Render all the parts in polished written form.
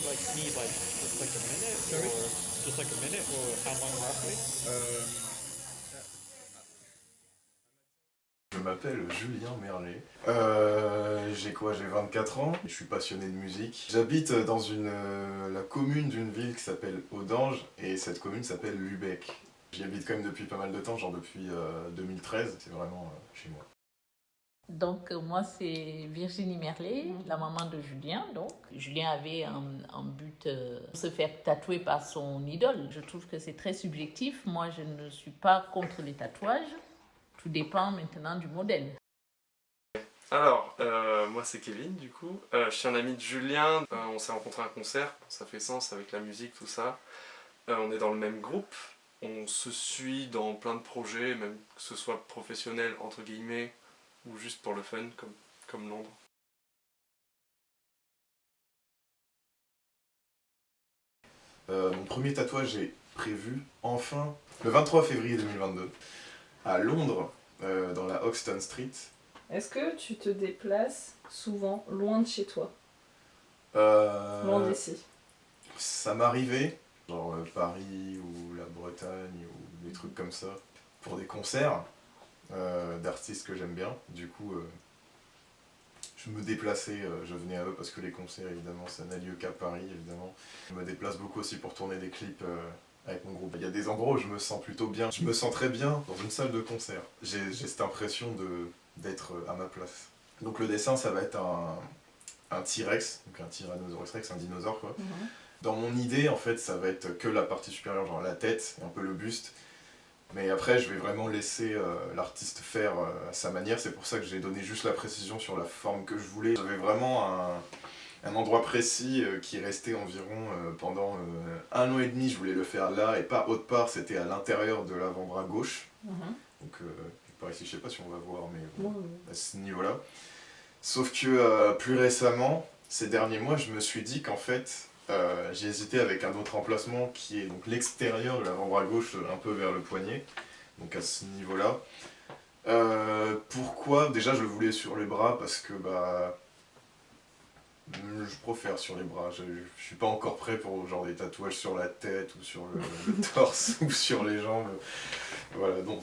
like need like just like a minute Sorry? or just like a minute or how long roughly? Je m'appelle Julien Merlet. J'ai quoi? J'ai 24 ans. Je suis passionné de musique. J'habite dans la commune d'une ville qui s'appelle Audange et cette commune s'appelle Lübeck. J'y habite quand même depuis pas mal de temps, genre depuis 2013. C'est vraiment chez moi. Donc, moi, c'est Virginie Merlet, la maman de Julien. Donc, Julien avait un but de se faire tatouer par son idole. Je trouve que c'est très subjectif. Moi, je ne suis pas contre les tatouages. Tout dépend maintenant du modèle. Alors, moi c'est Kevin du coup. Je suis un ami de Julien. On s'est rencontré à un concert. Ça fait sens avec la musique, tout ça. On est dans le même groupe. On se suit dans plein de projets, même que ce soit professionnel entre guillemets ou juste pour le fun, comme Londres. Mon premier tatouage est prévu enfin le 23 février 2022 à Londres, dans la Hoxton Street. Est-ce que tu te déplaces souvent loin de chez toi? Loin d'ici? Ça m'arrivait, genre Paris ou la Bretagne ou des trucs comme ça, pour des concerts d'artistes que j'aime bien. Du coup, je me déplaçais, je venais à eux parce que les concerts, évidemment, ça n'a lieu qu'à Paris, évidemment. Je me déplace beaucoup aussi pour tourner des clips avec mon groupe. Il y a des endroits où je me sens plutôt bien. Je me sens très bien dans une salle de concert. J'ai cette impression d'être à ma place. Donc le dessin, ça va être un T-Rex, donc un Tyrannosaurus Rex, un dinosaure quoi. Dans mon idée, en fait, ça va être que la partie supérieure, genre la tête et un peu le buste. Mais après, je vais vraiment laisser l'artiste faire à sa manière. C'est pour ça que j'ai donné juste la précision sur la forme que je voulais. J'avais vraiment un endroit précis qui restait environ pendant 1 an et demi. Je voulais le faire là et pas autre part. C'était à l'intérieur de l'avant-bras gauche. Donc par ici, je sais pas si on va voir, mais à ce niveau-là. Sauf que plus récemment, ces derniers mois, je me suis dit qu'en fait, j'ai hésité avec un autre emplacement qui est donc l'extérieur de l'avant-bras gauche, un peu vers le poignet, donc à ce niveau-là. Pourquoi? Déjà, je le voulais sur les bras parce que bah, je préfère sur les bras. Je suis pas encore prêt pour genre des tatouages sur la tête ou sur le torse ou sur les jambes. Voilà, donc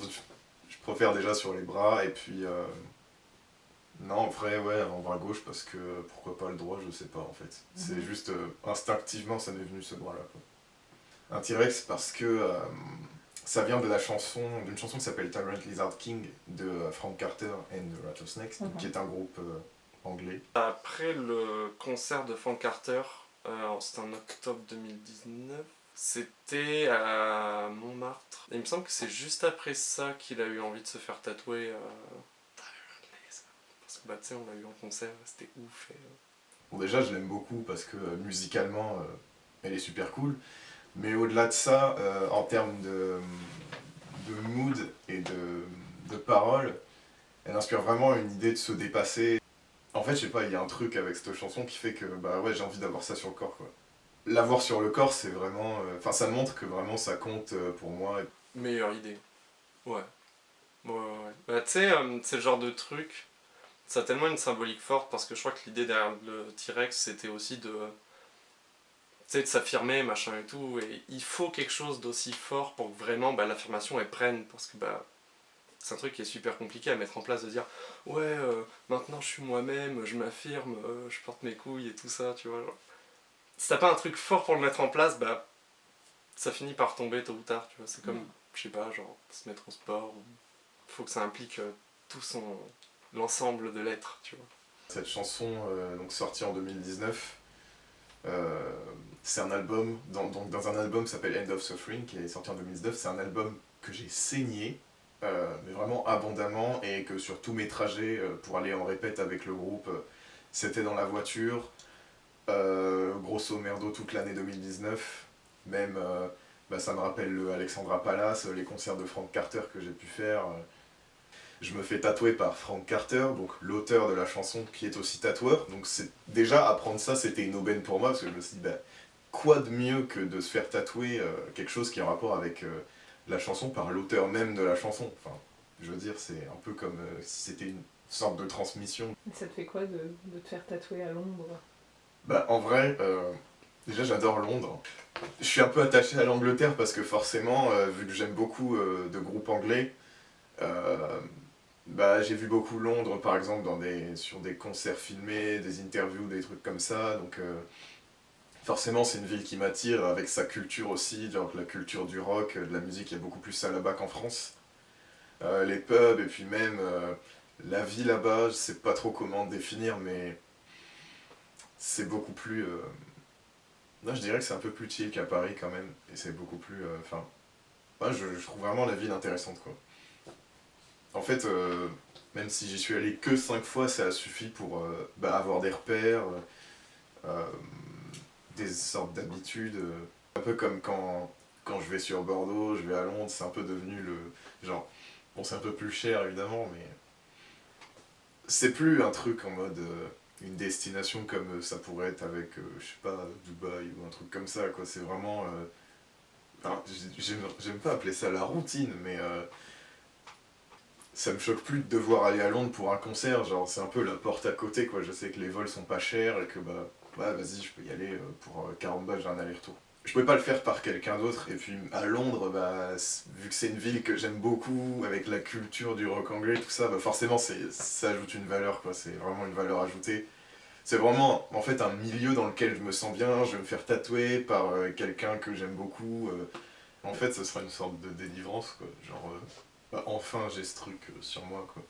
je préfère déjà sur les bras et puis. Non, en vrai, ouais, avant-bras gauche, parce que pourquoi pas le droit, je sais pas en fait. C'est juste instinctivement, ça m'est venu ce bras-là. Un T-Rex parce que ça vient de d'une chanson qui s'appelle Tyrant Lizard King de Frank Carter and the Rattlesnakes, qui est un groupe anglais. Après le concert de Frank Carter, c'était en octobre 2019, c'était à Montmartre. Et il me semble que c'est juste après ça qu'il a eu envie de se faire tatouer. Parce que bah, tu sais, on l'a eu en concert, c'était ouf. Bon, déjà, je l'aime beaucoup parce que musicalement, elle est super cool. Mais au-delà de ça, en termes de mood et de paroles, elle inspire vraiment une idée de se dépasser. En fait, je sais pas, il y a un truc avec cette chanson qui fait que bah ouais, j'ai envie d'avoir ça sur le corps quoi. L'avoir sur le corps, c'est vraiment. Enfin, ça montre que vraiment ça compte pour moi. Meilleure idée. Ouais. Ouais. Bah, tu sais, c'est le genre de truc. Ça a tellement une symbolique forte parce que je crois que l'idée derrière le T-Rex c'était aussi de. Tu sais, de s'affirmer, machin et tout. Et il faut quelque chose d'aussi fort pour que vraiment bah, l'affirmation elle prenne. Parce que bah, c'est un truc qui est super compliqué à mettre en place de dire ouais, maintenant je suis moi-même, je m'affirme, je porte mes couilles et tout ça, tu vois. Genre. Si t'as pas un truc fort pour le mettre en place, bah ça finit par tomber tôt ou tard, tu vois. C'est comme, je sais pas, genre se mettre au sport. Faut que ça implique l'ensemble de l'être, tu vois. Cette chanson, donc sortie en 2019, c'est un album, dans un album qui s'appelle End of Suffering, qui est sorti en 2019, c'est un album que j'ai saigné, mais vraiment abondamment, et que sur tous mes trajets pour aller en répète avec le groupe, c'était dans la voiture, grosso merdo toute l'année 2019, même bah, ça me rappelle le Alexandra Palace, les concerts de Frank Carter que j'ai pu faire. Je me fais tatouer par Frank Carter, donc l'auteur de la chanson qui est aussi tatoueur. Donc déjà apprendre ça, c'était une aubaine pour moi parce que je me suis dit bah, quoi de mieux que de se faire tatouer quelque chose qui est en rapport avec la chanson par l'auteur même de la chanson. Enfin, je veux dire, c'est un peu comme si c'était une sorte de transmission. Et ça te fait quoi de te faire tatouer à Londres? Bah en vrai, Déjà, j'adore Londres. Je suis un peu attaché à l'Angleterre parce que forcément, vu que j'aime beaucoup de groupes anglais, j'ai vu beaucoup Londres par exemple sur des concerts filmés, des interviews, des trucs comme ça. Donc forcément, c'est une ville qui m'attire avec sa culture aussi, genre la culture du rock, de la musique, il y a beaucoup plus ça là-bas qu'en France. Les pubs et puis même la vie là-bas, je sais pas trop comment définir, mais c'est beaucoup plus. Non, je dirais que c'est un peu plus chill qu'à Paris quand même, et c'est beaucoup plus. Je trouve vraiment la ville intéressante quoi. En fait, même si j'y suis allé que 5 fois, ça a suffi pour avoir des repères, euh, des sortes d'habitudes. Un peu comme quand je vais sur Bordeaux, je vais à Londres, c'est un peu devenu le. Genre, bon, c'est un peu plus cher évidemment, mais. C'est plus un truc en mode. Une destination comme ça pourrait être avec, je sais pas, Dubaï ou un truc comme ça, quoi. C'est vraiment. J'aime pas appeler ça la routine, mais. Ça me choque plus de devoir aller à Londres pour un concert, genre c'est un peu la porte à côté quoi, je sais que les vols sont pas chers et que vas-y je peux y aller pour 40 balles j'ai un aller-retour. Je pouvais pas le faire par quelqu'un d'autre et puis à Londres vu que c'est une ville que j'aime beaucoup avec la culture du rock anglais tout ça, forcément ça ajoute une valeur quoi, c'est vraiment une valeur ajoutée. C'est vraiment en fait un milieu dans lequel je me sens bien, je vais me faire tatouer par quelqu'un que j'aime beaucoup. En fait ce sera une sorte de délivrance quoi, genre enfin j'ai ce truc sur moi quoi.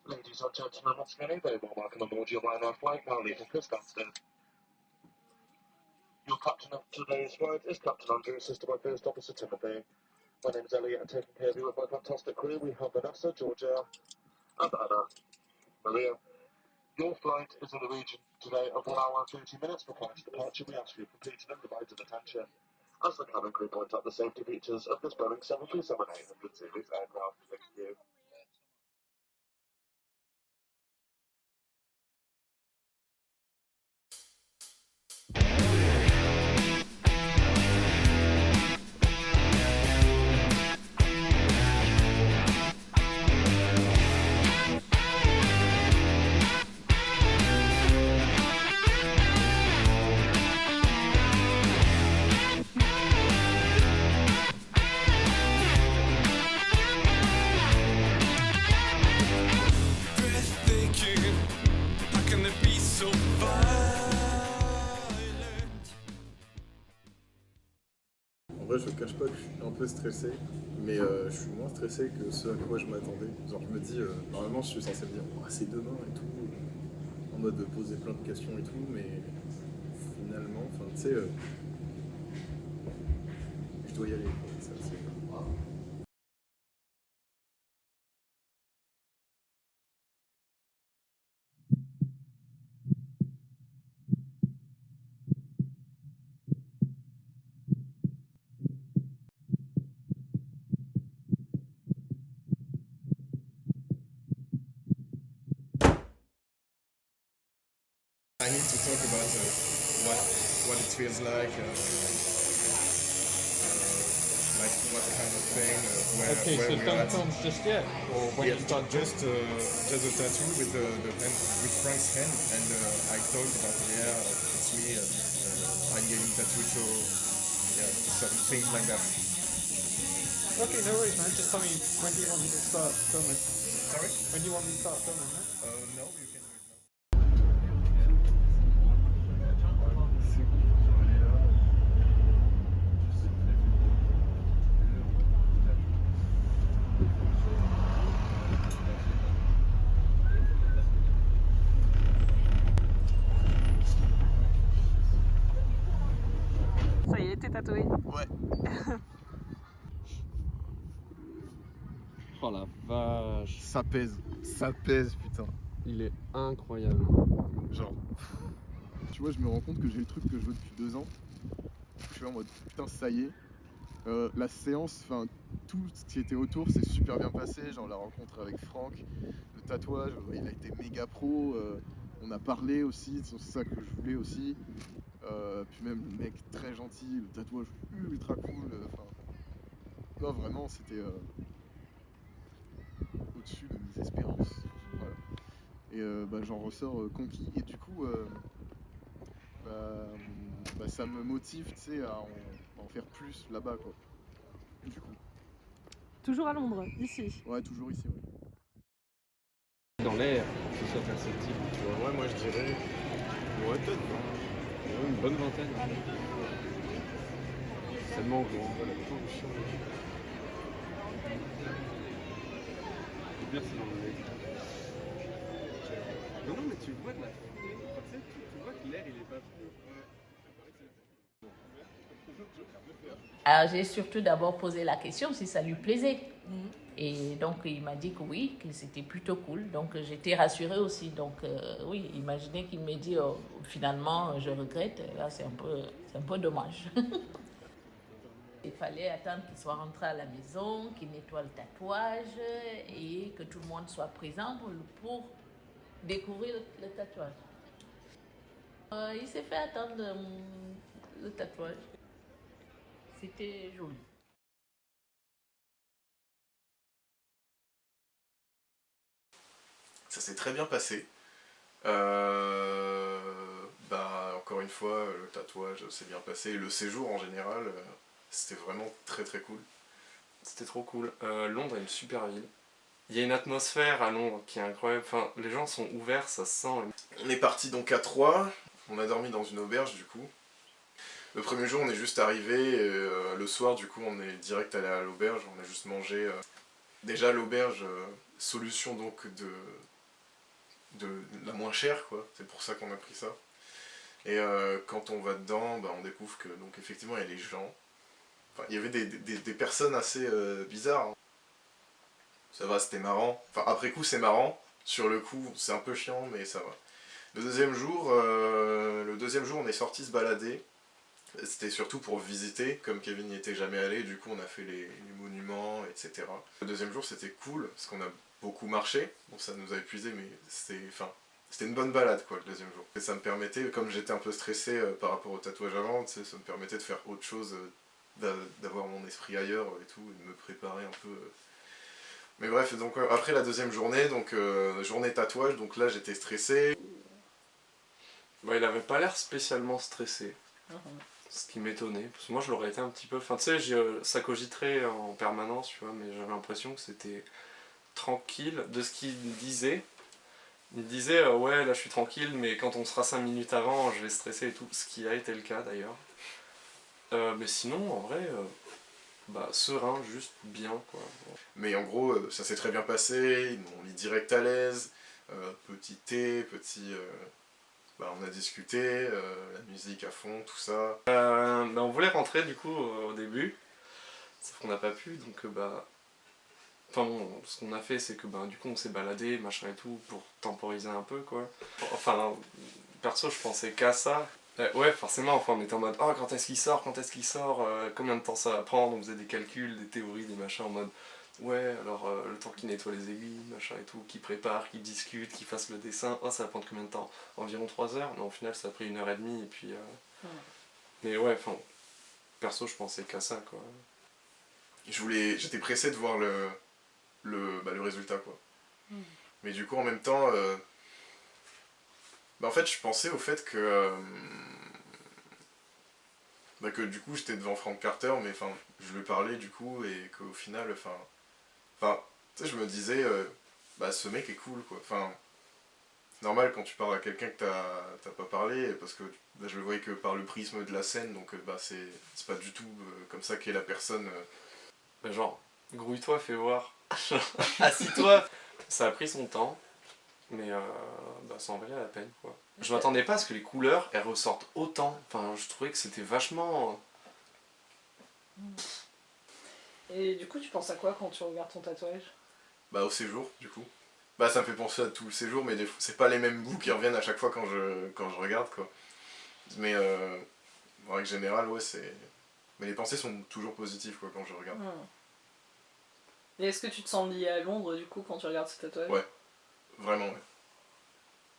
Ladies and gentlemen, once again, very well welcome aboard your Ryanair flight now leaving for Stansted. Your captain of today's flight is Captain Andrew, assisted by First Officer Timothy. My name is Elliot, and taking care of you with my fantastic crew, we have Vanessa, Georgia, and Anna. Maria, your flight is in the region today of 1 hour and 30 minutes before its departure. We ask for your complete and undivided attention as the cabin crew point out the safety features of this Boeing 737-800 series aircraft. Thank you. En vrai, je te cache pas que je suis un peu stressé, mais je suis moins stressé que ce à quoi je m'attendais. Genre, je me dis, normalement, je suis censé me dire, oh, c'est demain et tout, en mode de poser plein de questions et tout, mais finalement, enfin, tu sais, je dois y aller. Quoi. C'est... I need to talk about what it feels like what kind of thing, Okay, where so we're don't at. film just yet, or when you start Just a tattoo with the hand, with Frank's hand, and I thought about it's me. I'm getting tattooed, so yeah, some things like that. Okay, no worries, man. Just tell me when do you want me to start filming? Sorry? When do you want me to start filming, man? No, you can do it now. Ça y est, t'es tatoué. Ouais. Oh la vache. Ça pèse, putain. Il est incroyable. Genre, tu vois, je me rends compte que j'ai le truc que je veux depuis 2 ans. Je suis en mode, putain, ça y est. La séance, enfin, tout ce qui était autour s'est super bien passé. Genre, la rencontre avec Franck, le tatouage, il a été méga pro. On a parlé aussi, c'est ça que je voulais aussi. Puis même le mec très gentil, le tatouage ultra cool. Non, vraiment, c'était au-dessus de mes espérances. Voilà. Et j'en ressors conquis. Et du coup, ça me motive, tu sais, à en faire plus là-bas, quoi. Du coup. Toujours à Londres, ici. Ouais, toujours ici, ouais. Dans l'air, que ce soit perceptible, tu vois. Ouais, moi je dirais. Ouais, peut-être. Ouais, une bonne vingtaine. C'est tellement grand, la pollution. C'est bien, c'est dans le lait. Non, mais tu vois de la fumée. Tu sais, tu vois que l'air il est pas pur. Alors j'ai surtout d'abord posé la question si ça lui plaisait. Et donc il m'a dit que oui, que c'était plutôt cool. Donc j'étais rassurée aussi. Donc oui, imaginez qu'il m'ait dit finalement je regrette. Là c'est un peu dommage. Il fallait attendre qu'il soit rentré à la maison, qu'il nettoie le tatouage et que tout le monde soit présent pour découvrir le tatouage. Il s'est fait attendre le tatouage. C'était joli. Ça s'est très bien passé. Encore une fois, le tatouage s'est bien passé. Et le séjour en général, c'était vraiment très très cool. C'était trop cool. Londres est une super ville. Il y a une atmosphère à Londres qui est incroyable. Enfin, les gens sont ouverts, ça se sent. On est parti donc à 3. On a dormi dans une auberge du coup. Le premier jour, on est juste arrivé. Le soir, du coup, on est direct allé à l'auberge. On a juste mangé. Déjà, l'auberge, solution donc de la moins chère, quoi. C'est pour ça qu'on a pris ça. Et quand on va dedans, on découvre que donc effectivement il y a les gens. Enfin, il y avait des personnes assez bizarres. Hein. Ça va, c'était marrant. Enfin, après coup, c'est marrant. Sur le coup, c'est un peu chiant, mais ça va. Le deuxième jour, on est sorti se balader. C'était surtout pour visiter, comme Kevin n'y était jamais allé. Du coup, on a fait les monuments, etc. Le deuxième jour, c'était cool, parce qu'on a beaucoup marché. Bon, ça nous a épuisé, mais c'était une bonne balade, quoi, le deuxième jour. Et ça me permettait, comme j'étais un peu stressé par rapport au tatouage avant, ça me permettait de faire autre chose, d'avoir mon esprit ailleurs et tout, et de me préparer un peu. Mais bref, donc après la deuxième journée, donc journée tatouage, donc là j'étais stressé. Il avait pas l'air spécialement stressé. Ce qui m'étonnait, parce que moi je l'aurais été un petit peu. Enfin, tu sais, ça cogiterait en permanence, tu vois, mais j'avais l'impression que c'était tranquille de ce qu'il disait. Il disait ouais, là je suis tranquille, mais quand on sera 5 minutes avant, je vais stresser et tout, ce qui a été le cas d'ailleurs. Mais sinon, en vrai, serein, juste bien, quoi. Mais en gros, ça s'est très bien passé, ils m'ont mis direct à l'aise, petit thé, on a discuté, la musique à fond, tout ça. On voulait rentrer du coup au début, sauf qu'on n'a pas pu, donc ce qu'on a fait c'est que du coup on s'est baladé, machin et tout, pour temporiser un peu quoi. Enfin, perso je pensais qu'à ça. Ouais, forcément, enfin on était en mode oh quand est-ce qu'il sort, combien de temps ça va prendre, on faisait des calculs, des théories, des machins en mode ouais, alors le temps qu'il nettoie les aiguilles, machin et tout, qu'il prépare, qu'il discute, qu'il fasse le dessin, ça va prendre combien de temps? Environ 3 heures, mais au final ça a pris 1h30 et puis... Mais ouais, enfin, perso je pensais qu'à ça quoi. J'étais pressé de voir le résultat quoi. Mais du coup en même temps, en fait je pensais au fait que du coup j'étais devant Frank Carter, mais enfin je lui parlais du coup et qu'au final, tu sais je me disais, ce mec est cool quoi. Enfin, c'est normal quand tu parles à quelqu'un que t'as pas parlé, parce que je le voyais que par le prisme de la scène, donc c'est pas du tout comme ça qu'est la personne. Genre, grouille-toi, fais voir. Assis-toi. Ça a pris son temps, mais ça en valait la peine quoi. Je m'attendais pas à ce que les couleurs elles ressortent autant. Enfin, je trouvais que c'était vachement. Et du coup, tu penses à quoi quand tu regardes ton tatouage? Au séjour, du coup. Ça me fait penser à tout le séjour, mais c'est pas les mêmes goûts qui reviennent à chaque fois quand je regarde quoi. Mais en règle générale, ouais, c'est. Mais les pensées sont toujours positives quoi quand je regarde. Et est-ce que tu te sens lié à Londres du coup quand tu regardes ce tatouage? Ouais, vraiment ouais.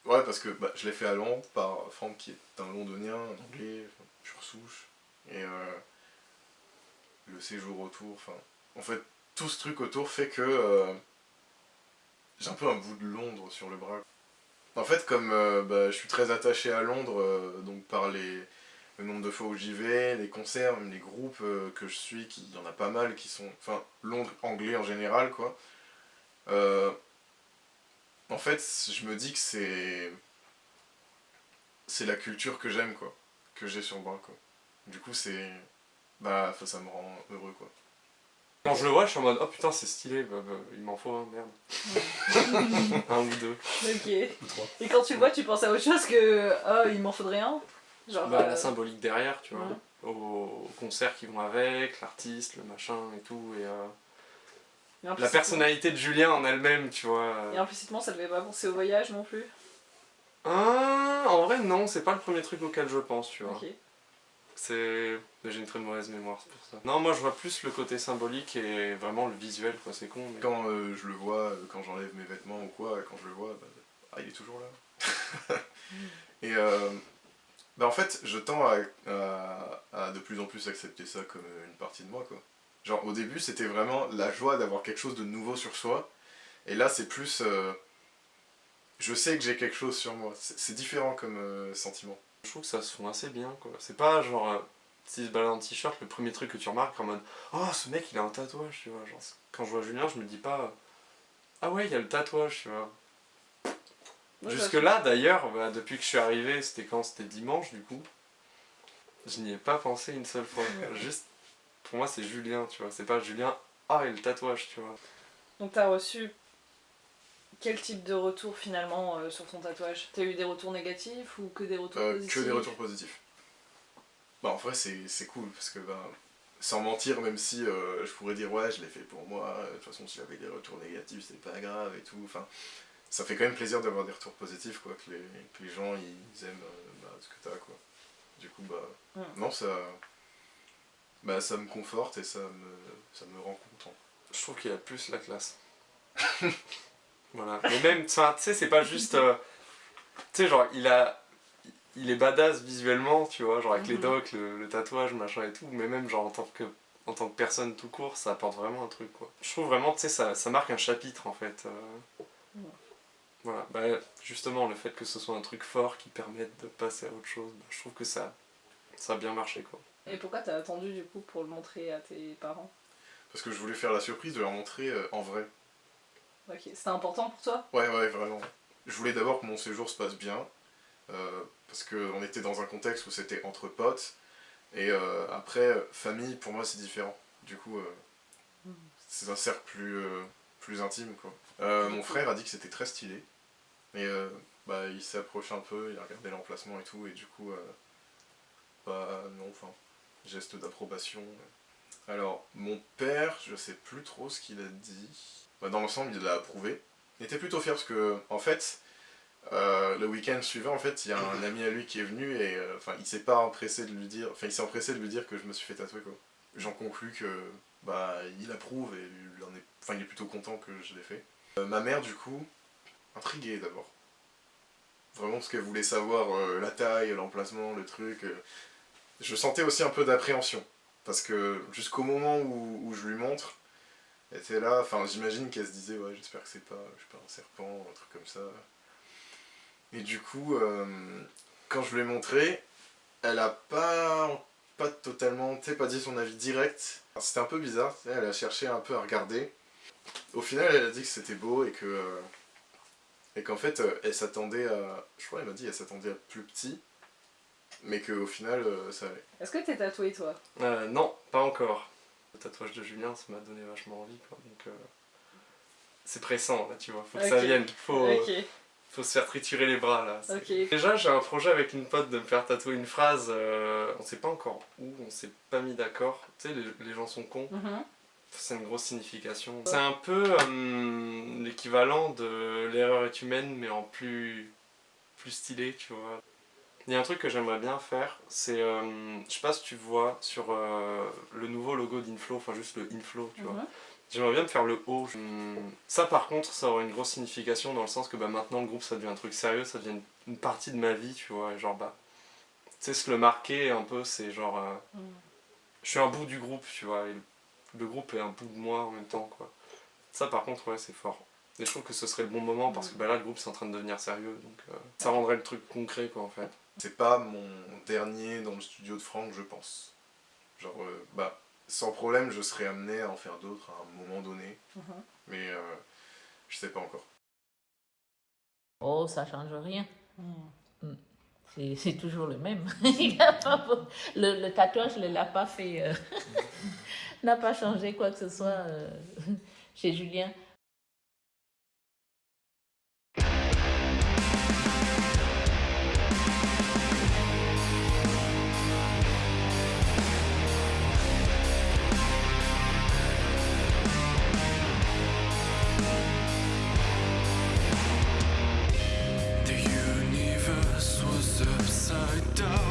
Ouais, parce que je l'ai fait à Londres par Franck qui est un londonien, un anglais, pure souche. Et le séjour autour, en fait, tout ce truc autour fait que J'ai un peu un bout de Londres sur le bras. En fait, comme je suis très attaché à Londres, donc par le nombre de fois où j'y vais, les concerts, même les groupes que je suis, il y en a pas mal qui sont... Enfin, Londres, anglais en général, quoi. En fait, je me dis que c'est la culture que j'aime, quoi. Que j'ai sur le bras, quoi. Du coup, ça me rend heureux, quoi. Quand je le vois, je suis en mode oh putain, c'est stylé, il m'en faut un, merde. Un ou deux. Ok. Et quand tu le vois, tu penses à autre chose que oh, il m'en faudrait un? Genre. La symbolique derrière, tu vois. Aux concerts qui vont avec, l'artiste, le machin et tout. Et la personnalité de Julien en elle-même, tu vois. Et implicitement, ça devait pas penser au voyage non plus? En vrai, non, c'est pas le premier truc auquel je pense, tu vois. Ok. J'ai une très mauvaise mémoire, c'est pour ça. Non, moi je vois plus le côté symbolique et vraiment le visuel, quoi, c'est con. Mais... Quand je le vois, quand j'enlève mes vêtements ou quoi, quand je le vois, il est toujours là. Et en fait, je tends à de plus en plus accepter ça comme une partie de moi, quoi. Genre au début, c'était vraiment la joie d'avoir quelque chose de nouveau sur soi. Et là, c'est plus... je sais que j'ai quelque chose sur moi. C'est différent comme sentiment. Je trouve que ça se fond assez bien, quoi. C'est pas genre, s'il se balade en t-shirt, le premier truc que tu remarques en mode oh, ce mec il a un tatouage, tu vois. Genre, quand je vois Julien, je me dis pas ah ouais, il y a le tatouage, tu vois. Jusque-là, d'ailleurs, depuis que je suis arrivé, c'était quand? C'était dimanche, du coup. Je n'y ai pas pensé une seule fois. Juste, pour moi, c'est Julien, tu vois. C'est pas Julien, ah, et le tatouage, tu vois. Donc t'as reçu quel type de retour finalement sur ton tatouage? T'as eu des retours négatifs ou que des retours positifs? Que des retours positifs. En vrai, c'est cool, parce que sans mentir, même si je pourrais dire ouais, je l'ai fait pour moi, de toute façon, si j'avais des retours négatifs, c'est pas grave et tout. Enfin, ça fait quand même plaisir d'avoir des retours positifs, quoi, que les gens ils aiment ce que t'as, quoi. Du coup, non, ça me conforte et ça me rend content. Je trouve qu'il a plus la classe. Voilà. Mais même, tu sais, c'est pas juste. Tu sais, genre, il est badass visuellement, tu vois, genre avec les docks, le tatouage, machin et tout, mais même, genre, en tant que personne tout court, ça apporte vraiment un truc, quoi. Je trouve vraiment, tu sais, ça marque un chapitre, en fait. Voilà. Justement, le fait que ce soit un truc fort qui permette de passer à autre chose, je trouve que ça a bien marché, quoi. Et pourquoi t'as attendu, du coup, pour le montrer à tes parents? Parce que je voulais faire la surprise de leur montrer en vrai. Ok, c'était important pour toi? Ouais, vraiment. Je voulais d'abord que mon séjour se passe bien, parce qu'on était dans un contexte où c'était entre potes, et après, famille, pour moi, c'est différent. Du coup, c'est un cercle plus intime, quoi. Mon frère a dit que c'était très stylé, et il s'est approché un peu, il a regardé l'emplacement et tout, et du coup, non, enfin, geste d'approbation. Alors, mon père, je sais plus trop ce qu'il a dit. Dans l'ensemble, il l'a approuvé. Il était plutôt fier parce que, en fait, le week-end suivant, en fait, il y a un ami à lui qui est venu et il s'est pas empressé de lui dire, il s'est empressé de lui dire que je me suis fait tatouer, quoi. J'en conclus que, il approuve et il est plutôt content que je l'ai fait. Ma mère, du coup, intriguée d'abord. Vraiment parce qu'elle voulait savoir la taille, l'emplacement, le truc. Je sentais aussi un peu d'appréhension. Parce que jusqu'au moment où je lui montre, elle était là, j'imagine qu'elle se disait ouais, j'espère que c'est pas, je sais pas, un serpent, un truc comme ça. Et du coup, quand je lui ai montré, elle a pas totalement, pas dit son avis direct. C'était un peu bizarre, elle a cherché un peu à regarder. Au final, elle a dit que c'était beau et qu'en fait, elle s'attendait à, je crois, elle m'a dit, elle s'attendait à plus petit. Mais qu'au final, ça allait. Est-ce que t'es tatoué, toi? Non, pas encore. Le tatouage de Julien, ça m'a donné vachement envie, quoi. Donc, c'est pressant, là, tu vois. Faut que ça vienne. Faut se faire triturer les bras, là. Déjà, j'ai un projet avec une pote de me faire tatouer une phrase. On sait pas encore où, on s'est pas mis d'accord. Tu sais, les gens sont cons. C'est une grosse signification. C'est un peu l'équivalent de l'erreur est humaine, mais en plus stylé, tu vois. Il y a un truc que j'aimerais bien faire, c'est, je sais pas si tu vois sur le nouveau logo d'Inflow, enfin juste le Inflow, tu vois. J'aimerais bien me faire le haut. Ça par contre, ça aurait une grosse signification dans le sens que maintenant le groupe ça devient un truc sérieux, ça devient une partie de ma vie, tu vois. Et genre, tu sais, se le marquer un peu, c'est genre, je suis un bout du groupe, tu vois. Et le groupe est un bout de moi en même temps, quoi. Ça par contre, ouais, c'est fort. Et je trouve que ce serait le bon moment parce que bah, là le groupe c'est en train de devenir sérieux, donc ça rendrait le truc concret quoi en fait. C'est pas mon dernier dans le studio de Franck, je pense. Genre, bah, sans problème, je serais amené à en faire d'autres à un moment donné, mais je sais pas encore. Oh, ça change rien. Mm. C'est toujours le même. Il a pas, le tatouage ne l'a pas fait, n'a pas changé quoi que ce soit chez Julien. The universe was upside down.